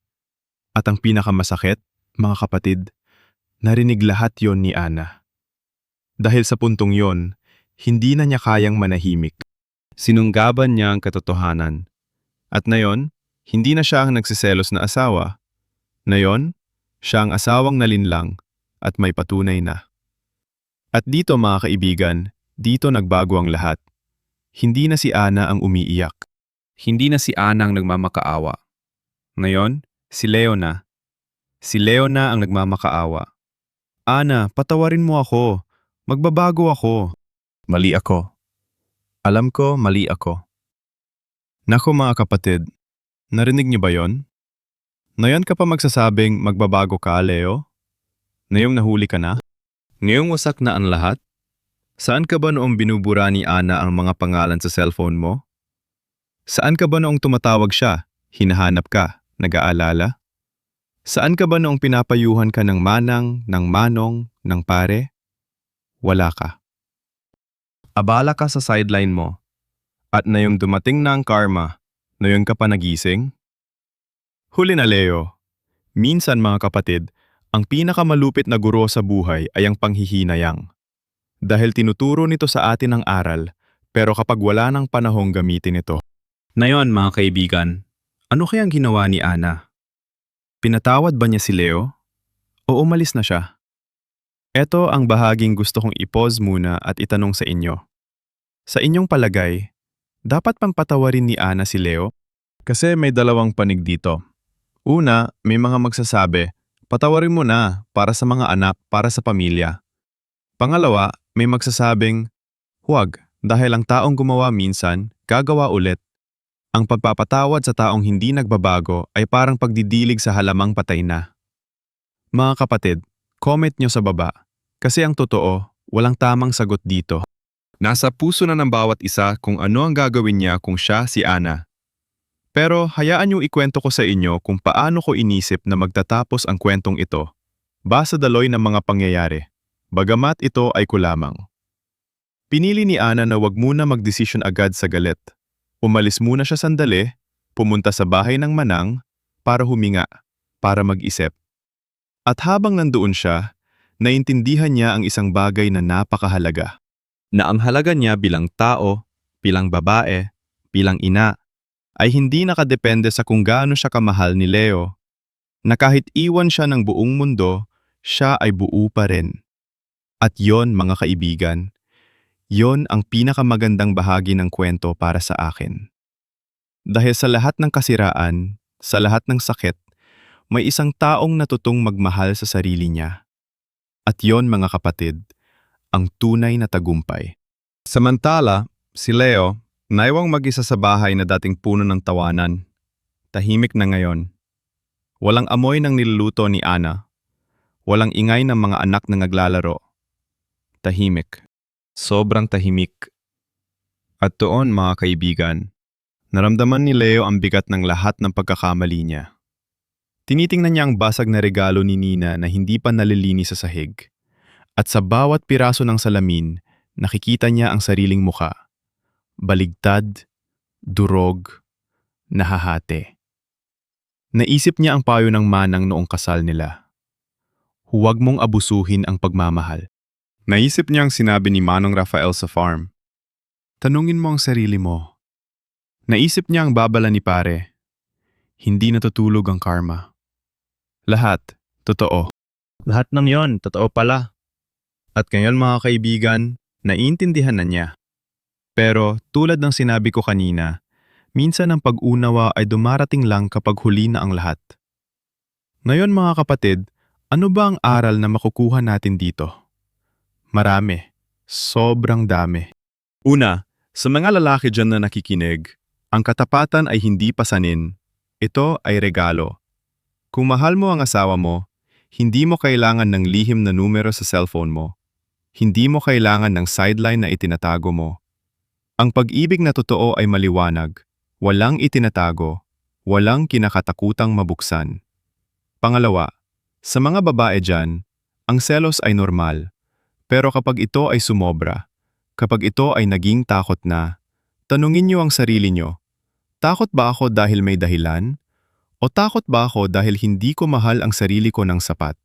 At ang pinakamasakit, mga kapatid, narinig lahat yon ni Ana. Dahil sa puntong yon, hindi na niya kayang manahimik. Sinunggaban niya ang katotohanan. At nayon, hindi na siya ang nagsiselos na asawa. Nayon, siya ang asawang nalinlang at may patunay na. At dito mga kaibigan, dito nagbago ang lahat. Hindi na si Ana ang umiiyak. Hindi na si Ana ang nagmamakaawa. Ngayon, si Leo na. Si Leo na ang nagmamakaawa. Ana, patawarin mo ako. Magbabago ako. Mali ako. Alam ko, mali ako. Naku mga kapatid, narinig niyo ba yon? Ngayon ka pa magsasabing magbabago ka, Leo? Ngayong nahuli ka na? Ngayong wasak na ang lahat? Saan ka ba noong binubura ni Ana ang mga pangalan sa cellphone mo? Saan ka ba noong tumatawag siya, hinahanap ka, nag-aalala? Saan ka ba noong pinapayuhan ka ng manang, ng manong, ng pare? Wala ka. Abala ka sa sideline mo. At na yung dumating na ang karma, ngayon ka pa nagising? Huli na Leo. Minsan mga kapatid, ang pinakamalupit na guro sa buhay ay ang panghihinayang. Dahil tinuturo nito sa atin ang aral, pero kapag wala ng panahong gamitin ito. Ngayon mga kaibigan, ano kayang ginawa ni Ana? Pinatawad ba niya si Leo? O umalis na siya? Ito ang bahaging gusto kong i-pause muna at itanong sa inyo. Sa inyong palagay, dapat pang patawarin ni Ana si Leo? Kasi may dalawang panig dito. Una, may mga magsasabi, patawarin mo na para sa mga anak, para sa pamilya. Pangalawa, may magsasabing, huwag, dahil ang taong gumawa minsan, gagawa ulit. Ang pagpapatawad sa taong hindi nagbabago ay parang pagdidilig sa halamang patay na. Mga kapatid, comment nyo sa baba. Kasi ang totoo, walang tamang sagot dito. Nasa puso na ng bawat isa kung ano ang gagawin niya kung siya si Ana. Pero hayaan niyo ikwento ko sa inyo kung paano ko inisip na magtatapos ang kwentong ito. Basa daloy ng mga pangyayari. Bagamat ito ay kulamang. Pinili ni Ana na wag muna magdesisyon agad sa galit. Umalis muna siya sandali, pumunta sa bahay ng manang, para huminga, para mag-isip. At habang nandoon siya, naintindihan niya ang isang bagay na napakahalaga. Na ang halaga niya bilang tao, bilang babae, bilang ina, ay hindi nakadepende sa kung gaano siya kamahal ni Leo. Na kahit iwan siya ng buong mundo, siya ay buo pa rin. At yon mga kaibigan, yon ang pinakamagandang bahagi ng kwento para sa akin. Dahil sa lahat ng kasiraan, sa lahat ng sakit, may isang taong natutong magmahal sa sarili niya. At yon mga kapatid, ang tunay na tagumpay. Samantala, si Leo, naiwang mag-isa sa bahay na dating puno ng tawanan. Tahimik na ngayon. Walang amoy ng niluluto ni Ana. Walang ingay ng mga anak na naglalaro. Tahimik. Sobrang tahimik. At doon mga kaibigan, naramdaman ni Leo ang bigat ng lahat ng pagkakamali niya. Tinitingnan niya ang basag na regalo ni Nina na hindi pa nalilinis sa sahig. At sa bawat piraso ng salamin, nakikita niya ang sariling muka. Baligtad, durog, nahahati. Naisip niya ang payo ng manang noong kasal nila. Huwag mong abusuhin ang pagmamahal. Naisip niya ang sinabi ni Manong Rafael sa farm. Tanungin mo ang sarili mo. Naisip niya ang babala ni pare. Hindi natutulog ang karma. Lahat, totoo. Lahat ng yon, totoo pala. At ngayon mga kaibigan, naiintindihan na niya. Pero tulad ng sinabi ko kanina, minsan ang pag-unawa ay dumarating lang kapag huli na ang lahat. Ngayon mga kapatid, ano ba ang aral na makukuha natin dito? Marami. Sobrang dami. Una, sa mga lalaki dyan na nakikinig, ang katapatan ay hindi pasanin. Ito ay regalo. Kung mahal mo ang asawa mo, hindi mo kailangan ng lihim na numero sa cellphone mo. Hindi mo kailangan ng sideline na itinatago mo. Ang pag-ibig na totoo ay maliwanag, walang itinatago, walang kinakatakutang mabuksan. Pangalawa, sa mga babae dyan, ang selos ay normal. Pero kapag ito ay sumobra, kapag ito ay naging takot na, tanungin niyo ang sarili niyo, takot ba ako dahil may dahilan? O takot ba ako dahil hindi ko mahal ang sarili ko ng sapat?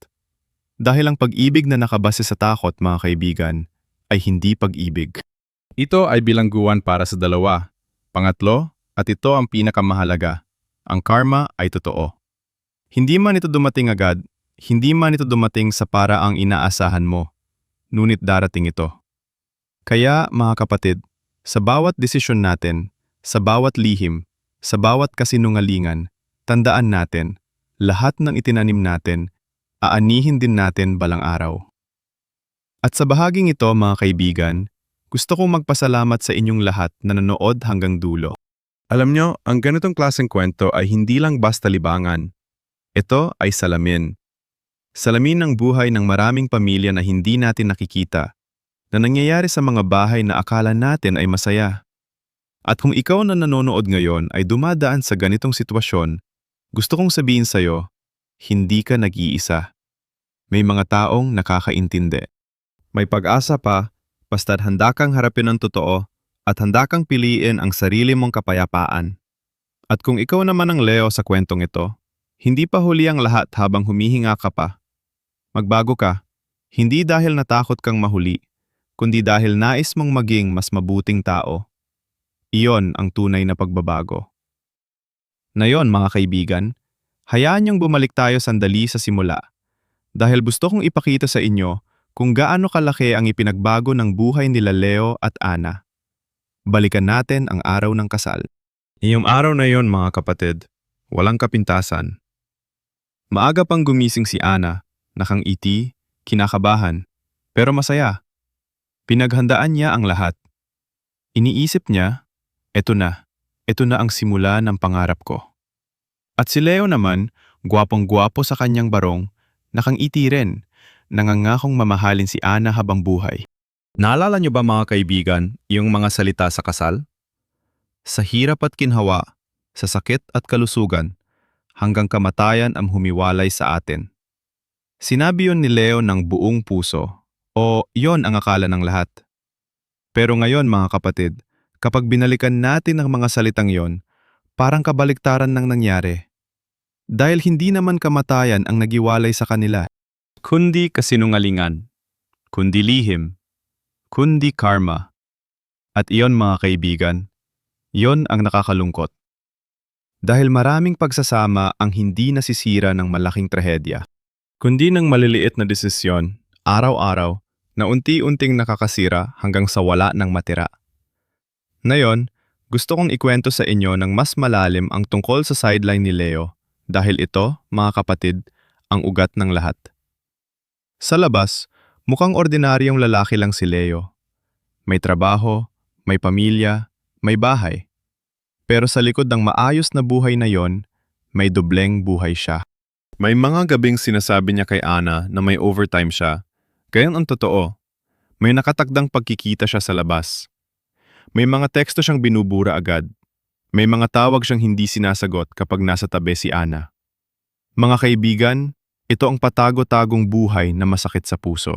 Dahil ang pag-ibig na nakabase sa takot, mga kaibigan, ay hindi pag-ibig. Ito ay bilangguan para sa dalawa. Pangatlo, at ito ang pinakamahalaga, ang karma ay totoo. Hindi man ito dumating agad, hindi man ito dumating sa para ang inaasahan mo. Ngunit darating ito. Kaya, mga kapatid, sa bawat desisyon natin, sa bawat lihim, sa bawat kasinungalingan, tandaan natin, lahat ng itinanim natin, aanihin din natin balang araw. At sa bahaging ito, mga kaibigan, gusto kong magpasalamat sa inyong lahat na nanood hanggang dulo. Alam nyo, ang ganitong klaseng kwento ay hindi lang basta libangan. Ito ay salamin. Salamin ng buhay ng maraming pamilya na hindi natin nakikita, na nangyayari sa mga bahay na akala natin ay masaya. At kung ikaw na nanonood ngayon ay dumadaan sa ganitong sitwasyon, gusto kong sabihin sa'yo, hindi ka nag-iisa. May mga taong nakakaintindi. May pag-asa pa, basta't handa kang harapin ang totoo at handa kang piliin ang sarili mong kapayapaan. At kung ikaw naman ang Leo sa kwentong ito, hindi pa huli ang lahat habang humihinga ka pa. Magbago ka, hindi dahil natakot kang mahuli, kundi dahil nais mong maging mas mabuting tao. Iyon ang tunay na pagbabago. Ngayon mga kaibigan, hayaan niyong bumalik tayo sandali sa simula. Dahil gusto kong ipakita sa inyo kung gaano kalaki ang ipinagbago ng buhay nila Leo at Ana. Balikan natin ang araw ng kasal. Iyong araw na yon mga kapatid, walang kapintasan. Maaga pang gumising si Ana, nakangiti, kinakabahan, pero masaya. Pinaghandaan niya ang lahat. Iniisip niya, eto na, ito na ang simula ng pangarap ko. At si Leo naman, gwapong-gwapo sa kanyang barong, nakangiti rin, nangangakong mamahalin si Ana habang buhay. Naalala niyo ba mga kaibigan, yung mga salita sa kasal? Sa hirap at kinhawa, sa sakit at kalusugan, hanggang kamatayan ang humiwalay sa atin. Sinabi yon ni Leo ng buong puso, o yon ang akala ng lahat. Pero ngayon mga kapatid, kapag binalikan natin ang mga salitang yon, parang kabaliktaran nang nangyari. Dahil hindi naman kamatayan ang nagiwalay sa kanila, kundi kasinungalingan, kundi lihim, kundi karma. At iyon mga kaibigan, yon ang nakakalungkot. Dahil maraming pagsasama ang hindi nasisira ng malaking trahedya, kundi ng maliliit na desisyon, araw-araw, na unti-unting nakakasira hanggang sa wala ng matira. Ngayon, gusto kong ikwento sa inyo ng mas malalim ang tungkol sa sideline ni Leo dahil ito, mga kapatid, ang ugat ng lahat. Sa labas, mukhang ordinaryong lalaki lang si Leo. May trabaho, may pamilya, may bahay. Pero sa likod ng maayos na buhay na yon, may dobleng buhay siya. May mga gabing sinasabi niya kay Ana na may overtime siya. Gayon ang totoo. May nakatakdang pagkikita siya sa labas. May mga teksto siyang binubura agad. May mga tawag siyang hindi sinasagot kapag nasa tabi si Ana. Mga kaibigan, ito ang patago-tagong buhay na masakit sa puso.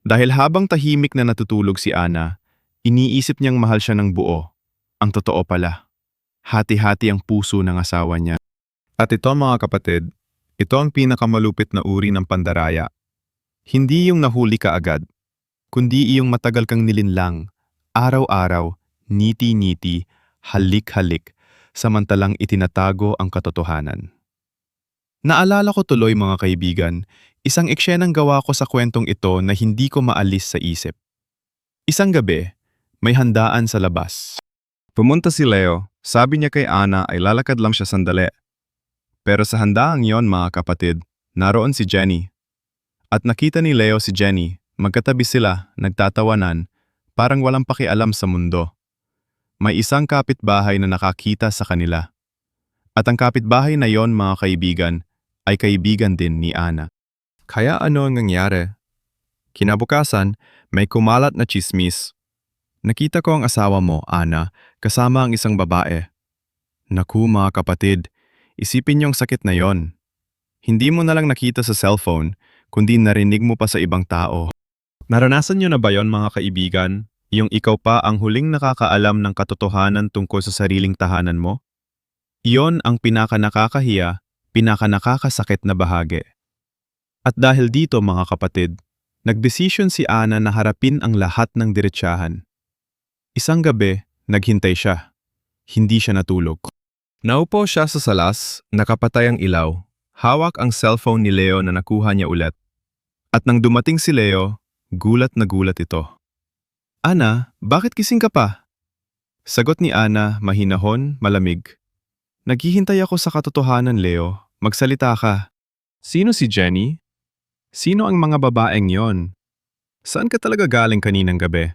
Dahil habang tahimik na natutulog si Ana, iniisip niyang mahal siya ng buo. Ang totoo pala, hati-hati ang puso ng asawa niya. At ito mga kapatid, ito ang pinakamalupit na uri ng pandaraya. Hindi yung nahuli ka agad, kundi iyong matagal kang nilinlang, araw-araw, niti-niti, halik-halik, samantalang itinatago ang katotohanan. Naalala ko tuloy mga kaibigan, isang eksenang gawa ko sa kwentong ito na hindi ko maalis sa isip. Isang gabi, may handaan sa labas. Pumunta si Leo, sabi niya kay Ana ay lalakad lang siya sandali. Pero sa handaang yon mga kapatid, naroon si Jenny. At nakita ni Leo si Jenny, magkatabi sila, nagtatawanan, parang walang pakialam sa mundo. May isang kapitbahay na nakakita sa kanila. At ang kapitbahay na yon mga kaibigan, ay kaibigan din ni Ana. Kaya ano ang nangyari? Kinabukasan, may kumalat na tsismis. Nakita ko ang asawa mo, Ana, kasama ang isang babae. Naku mga kapatid, isipin niyo ang sakit na yon. Hindi mo na lang nakita sa cellphone, kundi narinig mo pa sa ibang tao. Naranasan niyo na ba yon mga kaibigan? Yung ikaw pa ang huling nakakaalam ng katotohanan tungkol sa sariling tahanan mo? Iyon ang pinaka-nakakahiya, pinaka-nakakasakit na bahagi. At dahil dito mga kapatid, nagdesisyon si Ana na harapin ang lahat ng diretsahan. Isang gabi, naghintay siya. Hindi siya natulog. Naupo siya sa salas, nakapatay ang ilaw. Hawak ang cellphone ni Leo na nakuha niya ulit. At nang dumating si Leo, gulat na gulat ito. Ana, bakit gising ka pa? Sagot ni Ana, mahinahon, malamig. Naghihintay ako sa katotohanan, Leo. Magsalita ka. Sino si Jenny? Sino ang mga babaeng yon? Saan ka talaga galing kaninang gabi?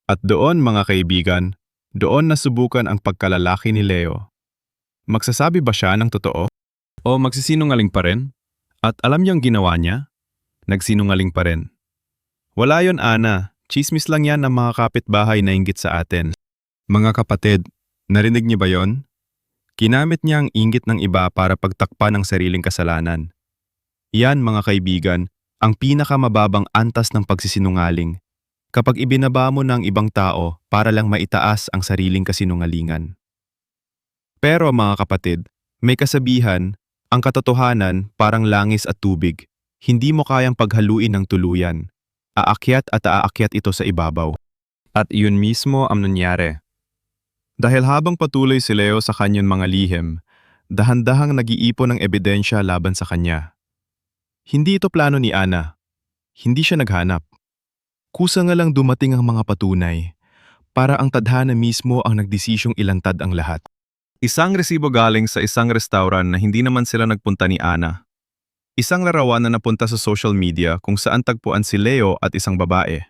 At doon mga kaibigan, doon nasubukan ang pagkalalaki ni Leo. Magsasabi ba siya ng totoo? O magsisinungaling pa rin? At alam niyang ginawa niya? Nagsinungaling pa rin. Wala yon Ana, tsismis lang yan ng mga kapitbahay na inggit sa atin. Mga kapatid, narinig niyo ba yon? Kinamit niya ang inggit ng iba para pagtakpan ang sariling kasalanan. Yan mga kaibigan, ang pinakamababang antas ng pagsisinungaling. Kapag ibinaba mo ng ibang tao para lang maitaas ang sariling kasinungalingan. Pero mga kapatid, may kasabihan, ang katotohanan parang langis at tubig. Hindi mo kayang paghaluin ng tuluyan. Aakyat at aakyat ito sa ibabaw. At iyon mismo ang nangyari. Dahil habang patuloy si Leo sa kanyang mga lihim, dahan-dahang nag-iipon ng ebidensya laban sa kanya. Hindi ito plano ni Ana. Hindi siya naghanap. Kusa nga lang dumating ang mga patunay, para ang tadhana mismo ang nagdesisyong ilantad ang lahat. Isang resibo galing sa isang restaurant na hindi naman sila nagpunta ni Ana. Isang larawan na napunta sa social media kung saan tagpuan si Leo at isang babae.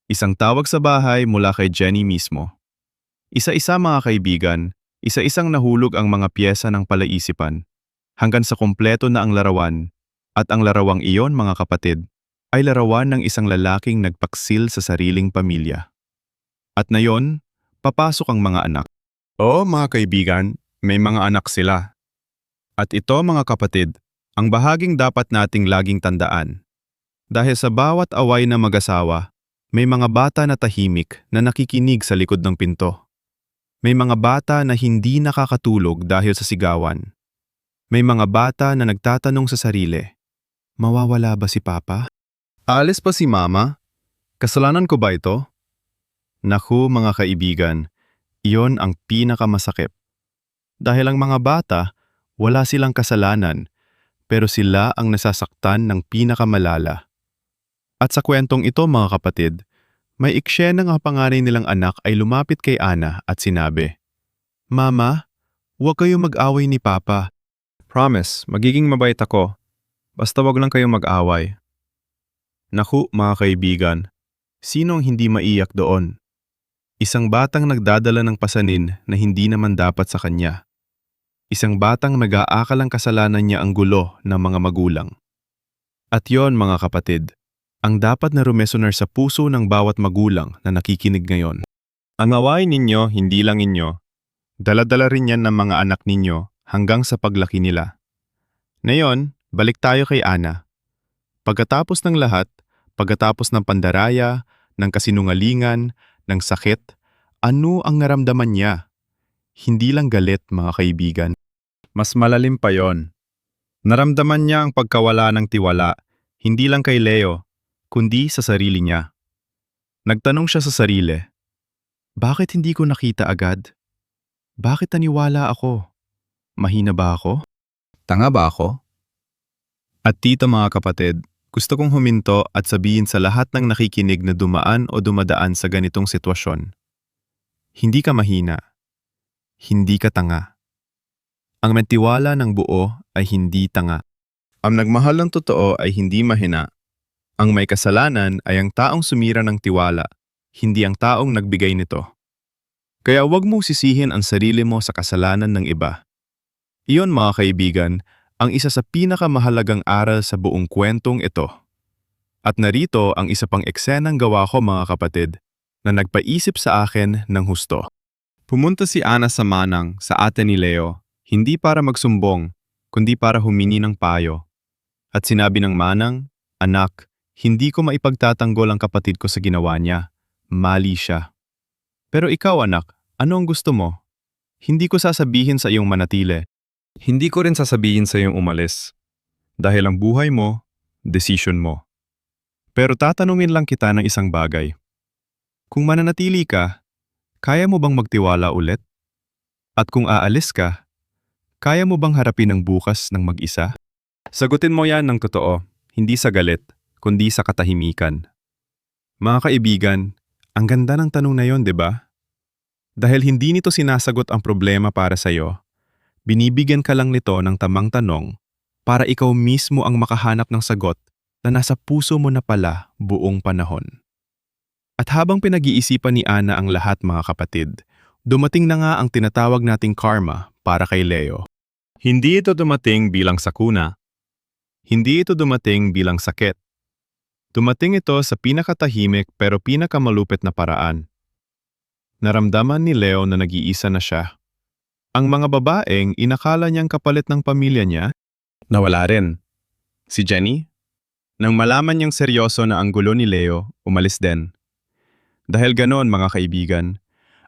Isang tawag sa bahay mula kay Jenny mismo. Isa-isa mga kaibigan, isa-isang nahulog ang mga piyesa ng palaisipan, hanggang sa kumpleto na ang larawan, at ang larawang iyon mga kapatid, ay larawan ng isang lalaking nagpaksil sa sariling pamilya. At ngayon, papasok ang mga anak. Oo mga kaibigan, may mga anak sila. At ito mga kapatid, ang bahaging dapat nating laging tandaan. Dahil sa bawat away na mag-asawa, may mga bata na tahimik na nakikinig sa likod ng pinto. May mga bata na hindi nakakatulog dahil sa sigawan. May mga bata na nagtatanong sa sarili, mawawala ba si Papa? Aalis pa si Mama? Kasalanan ko ba ito? Naku mga kaibigan, iyon ang pinakamasakit. Dahil ang mga bata, wala silang kasalanan, pero sila ang nasasaktan ng pinakamalala. At sa kwentong ito mga kapatid, may iksyena ng panganay nilang anak ay lumapit kay Ana at sinabi, Mama, huwag kayong mag-away ni Papa. Promise, magiging mabait ako. Basta wag lang kayong mag-away. Naku mga kaibigan, sinong hindi maiyak doon? Isang batang nagdadala ng pasanin na hindi naman dapat sa kanya. Isang batang nag-aakalang kasalanan niya ang gulo ng mga magulang. At yon mga kapatid, ang dapat na rumesonar sa puso ng bawat magulang na nakikinig ngayon. Ang away ninyo hindi lang inyo, dala-dala rin yan ng mga anak ninyo hanggang sa paglaki nila. Ngayon, balik tayo kay Ana. Pagkatapos ng lahat, pagkatapos ng pandaraya, ng kasinungalingan, ng sakit, ano ang naramdaman niya? Hindi lang galit mga kaibigan. Mas malalim pa yon. Naramdaman niya ang pagkawala ng tiwala, hindi lang kay Leo, kundi sa sarili niya. Nagtanong siya sa sarili, bakit hindi ko nakita agad? Bakit naniwala ako? Mahina ba ako? Tanga ba ako? At dito mga kapatid, gusto kong huminto at sabihin sa lahat ng nakikinig na dumaan o dumadaan sa ganitong sitwasyon. Hindi ka mahina. Hindi ka tanga. Ang magtiwala ng buo ay hindi tanga. Ang nagmahal ng totoo ay hindi mahina. Ang may kasalanan ay ang taong sumira ng tiwala, hindi ang taong nagbigay nito. Kaya huwag mong sisihin ang sarili mo sa kasalanan ng iba. Iyon mga kaibigan, ang isa sa pinakamahalagang aral sa buong kwentong ito. At narito ang isa pang eksenang gawa ko mga kapatid na nagpaisip sa akin ng husto. Pumunta si Ana sa manang sa ate ni Leo, hindi para magsumbong, kundi para humingi ng payo. At sinabi ng manang, Anak, hindi ko maipagtatanggol ang kapatid ko sa ginawa niya. Mali siya. Pero ikaw anak, ano ang gusto mo? Hindi ko sasabihin sa iyong manatili. Hindi ko rin sasabihin sa iyong umalis. Dahil ang buhay mo, desisyon mo. Pero tatanungin lang kita ng isang bagay. Kung mananatili ka, kaya mo bang magtiwala ulit? At kung aalis ka, kaya mo bang harapin ang bukas ng mag-isa? Sagutin mo yan ng totoo, hindi sa galit, kundi sa katahimikan. Mga kaibigan, ang ganda ng tanong na yon, di ba? Dahil hindi nito sinasagot ang problema para sa iyo, binibigyan ka lang nito ng tamang tanong para ikaw mismo ang makahanap ng sagot na nasa puso mo na pala buong panahon. At habang pinag-iisipan ni Ana ang lahat mga kapatid, dumating na nga ang tinatawag nating karma para kay Leo. Hindi ito dumating bilang sakuna. Hindi ito dumating bilang sakit. Dumating ito sa pinakatahimik pero pinakamalupit na paraan. Naramdaman ni Leo na nag-iisa na siya. Ang mga babaeng inakala niyang kapalit ng pamilya niya, nawala rin. Si Jenny? Nang malaman niyang seryoso na ang gulo ni Leo, umalis din. Dahil ganoon mga kaibigan,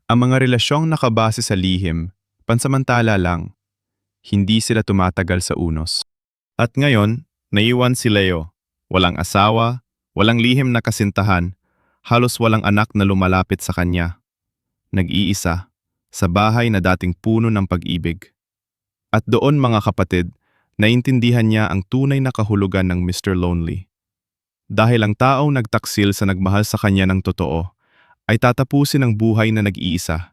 ang mga relasyong nakabase sa lihim, pansamantala lang, hindi sila tumatagal sa unos. At ngayon, naiwan si Leo, walang asawa, walang lihim na kasintahan, halos walang anak na lumalapit sa kanya. Nag-iisa, sa bahay na dating puno ng pag-ibig. At doon mga kapatid, naintindihan niya ang tunay na kahulugan ng Mr. Lonely. Dahil ang taong nagtaksil sa nagmahal sa kanya ng totoo, ay tatapusin ang buhay na nag-iisa,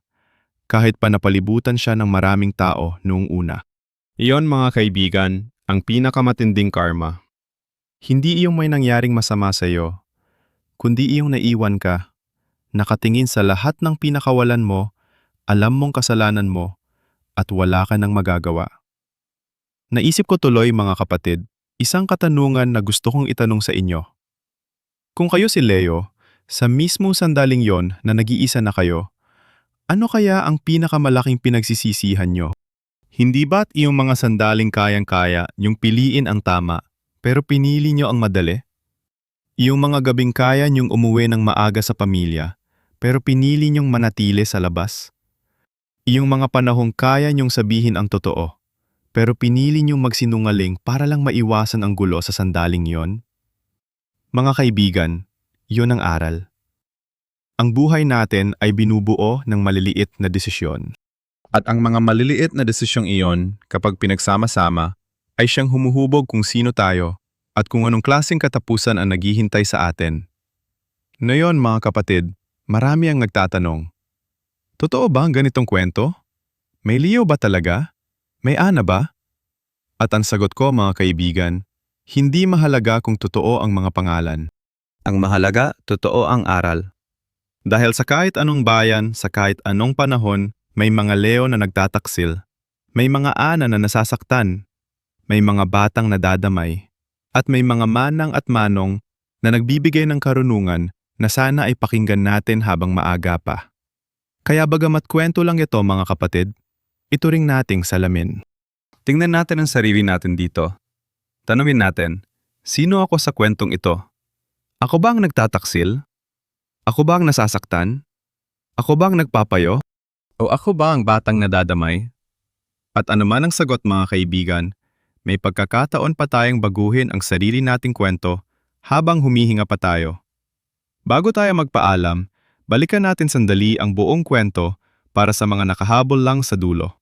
kahit pa napalibutan siya ng maraming tao noong una. Iyon mga kaibigan, ang pinakamatinding karma. Hindi iyong may nangyaring masama sa iyo, kundi iyong naiwan ka, nakatingin sa lahat ng pinakawalan mo alam mong kasalanan mo at wala ka nang magagawa. Naisip ko tuloy mga kapatid, isang katanungan na gusto kong itanong sa inyo. Kung kayo si Leo, sa mismong sandaling yon na nag-iisa na kayo, ano kaya ang pinakamalaking pinagsisisihan nyo? Hindi ba't iyong mga sandaling kayang-kaya yung piliin ang tama, pero pinili nyo ang madali? Iyong mga gabing kaya nyong umuwi ng maaga sa pamilya, pero pinili nyong manatili sa labas? Iyong mga panahong kaya nyong sabihin ang totoo, pero pinili nyong magsinungaling para lang maiwasan ang gulo sa sandaling yon? Mga kaibigan, yon ang aral. Ang buhay natin ay binubuo ng maliliit na desisyon. At ang mga maliliit na desisyong iyon, kapag pinagsama-sama, ay siyang humuhubog kung sino tayo at kung anong klaseng katapusan ang naghihintay sa atin. Ngayon mga kapatid, marami ang nagtatanong, totoo ba ang ganitong kwento? May Leo ba talaga? May Ana ba? At ang sagot ko mga kaibigan, hindi mahalaga kung totoo ang mga pangalan. Ang mahalaga, totoo ang aral. Dahil sa kahit anong bayan, sa kahit anong panahon, may mga Leo na nagtataksil, may mga Ana na nasasaktan, may mga batang nadadamay, at may mga manang at manong na nagbibigay ng karunungan na sana ay pakinggan natin habang maaga pa. Kaya bagamat kwento lang ito mga kapatid, ito ring nating salamin. Tingnan natin ang sarili natin dito. Tanungin natin, sino ako sa kwentong ito? Ako ba ang nagtataksil? Ako ba ang nasasaktan? Ako ba ang nagpapayo? O ako ba ang batang nadadamay? At anuman ang sagot mga kaibigan, may pagkakataon pa tayong baguhin ang sarili nating kwento habang humihinga pa tayo. Bago tayo magpaalam, balikan natin sandali ang buong kwento para sa mga nakahabol lang sa dulo.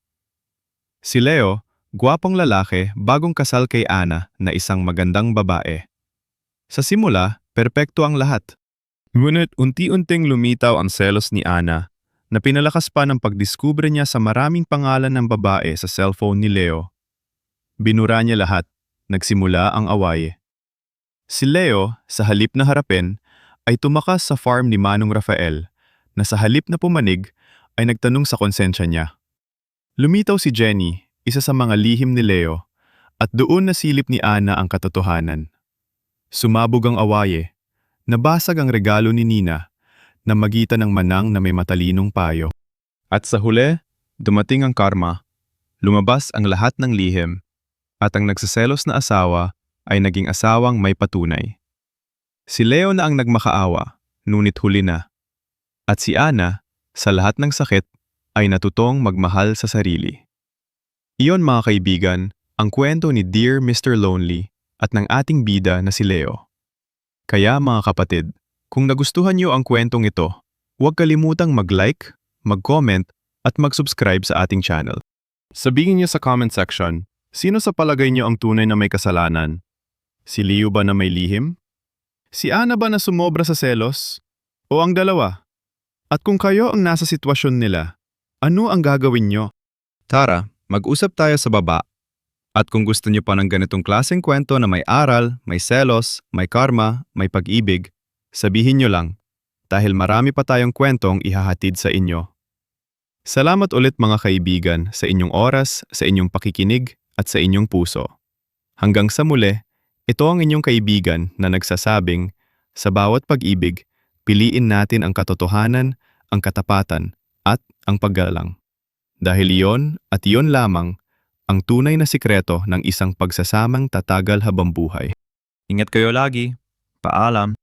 Si Leo, gwapong lalaki bagong kasal kay Ana na isang magandang babae. Sa simula, perpekto ang lahat. Ngunit unti-unting lumitaw ang selos ni Ana na pinalakas pa ng pagdiskubre niya sa maraming pangalan ng babae sa cellphone ni Leo. Binura niya lahat, nagsimula ang away. Si Leo, sa halip na harapin, ay tumakas sa farm ni Manong Rafael na sa halip na pumanig ay nagtanong sa konsensya niya. Lumitaw si Jenny, isa sa mga lihim ni Leo, at doon nasilip ni Ana ang katotohanan. Sumabog ang awaye, nabasag ang regalo ni Nina na magitan ng manang na may matalinong payo. At sa huli, dumating ang karma, lumabas ang lahat ng lihim, at ang nagsiselos na asawa ay naging asawang may patunay. Si Leo na ang nagmakaawa, ngunit huli na. At si Ana, sa lahat ng sakit, ay natutong magmahal sa sarili. Iyon mga kaibigan, ang kwento ni Dear Mr. Lonely at ng ating bida na si Leo. Kaya mga kapatid, kung nagustuhan niyo ang kwentong ito, huwag kalimutang mag-like, mag-comment at mag-subscribe sa ating channel. Sabihin niyo sa comment section, sino sa palagay niyo ang tunay na may kasalanan? Si Leo ba na may lihim? Si Ana ba na sumobra sa selos? O ang dalawa? At kung kayo ang nasa sitwasyon nila, ano ang gagawin nyo? Tara, mag-usap tayo sa baba. At kung gusto niyo pa ng ganitong klaseng kwento na may aral, may selos, may karma, may pag-ibig, sabihin niyo lang, dahil marami pa tayong kwentong ihahatid sa inyo. Salamat ulit mga kaibigan sa inyong oras, sa inyong pakikinig at sa inyong puso. Hanggang sa muli, ito ang inyong kaibigan na nagsasabing, sa bawat pag-ibig, piliin natin ang katotohanan, ang katapatan, at ang paggalang. Dahil iyon at iyon lamang ang tunay na sikreto ng isang pagsasamang tatagal habang buhay. Ingat kayo lagi. Paalam.